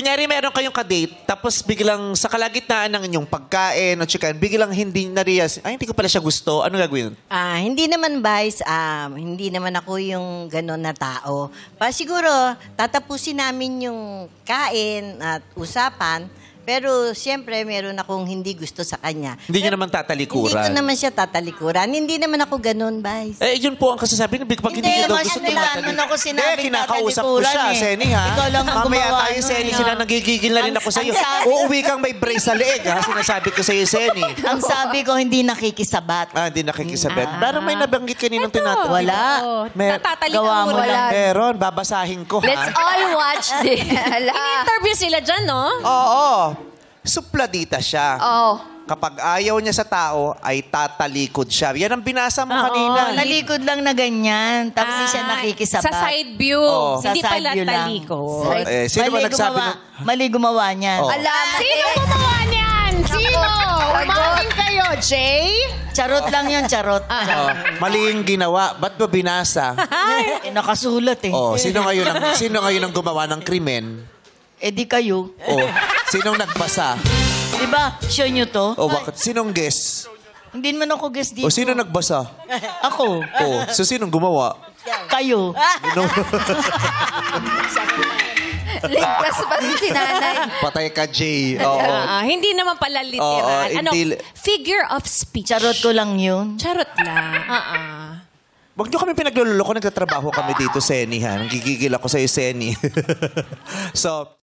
kunyari meron kayong kadate, tapos biglang sa kalagitnaan ng inyong pagkain o chicken, biglang hindi na-realize, ay, hindi ko pala siya gusto. Ano gagawin? Hindi naman, Vice. Hindi naman ako yung gano'n na tao. Siguro, tatapusin namin yung kain at usapan. Pero siyempre, meron akong hindi gusto sa kanya. Hindi niyo naman tatalikuran. Hindi ko naman siya tatalikuran. Hindi naman ako ganun, Vice. Yun po ang kasasabi. Pag hindi niyo daw gusto naman ako sinabing kinakausap ko siya, Seni, ha? Ikaw lang ang Mamaya gumawa tayo, nun, Seni, eh. sila nagigigil na rin ako sa'yo. Uuwi kang may brace sa leeg, ha? Sinasabi ko sa'yo, Seni. Ang sabi ko, hindi nakikisabat. Hindi nakikisabet. Parang may nabanggit kaninang tinatanong. Wala. Gawa mo lang. Meron, babasahin ko, ha? Let's all watch this. In-interview sila dyan, no? Oo. Supladita siya. Oh. Kapag ayaw niya sa tao, ay tatalikod siya. Yan ang binasa mo kanina. Nalikod lang na ganyan. Tapos siya nakikisabat. Sa side view. Oo. Hindi Sa side pala view lang. talikod. Sino ba nagsabi nun? Mali gumawa niyan. Oh. Sino gumawa niyan? Sino? Umamin kayo, Jay? Charot lang yun, charot. Mali yung ginawa. Ba't ba binasa? Nakasulat eh. Sino ngayon ang gumawa ng krimen? Di kayo. Sinong nagbasa? Di ba? Show nyo to? Bakit? Sinong guess? Hindi naman ako guess dito. Sino nagbasa? Ako. So sinong gumawa? Kayo. Ligtas pa si nanay. Patay ka, Jay. Oo. Hindi naman pala literal. Figure of speech. Charot ko lang yun. Charot lang. Huwag niyo kami pinagluloko. Nagtatrabaho kami dito, Seni, ha? Gigigil ako sa'yo, Seni. So,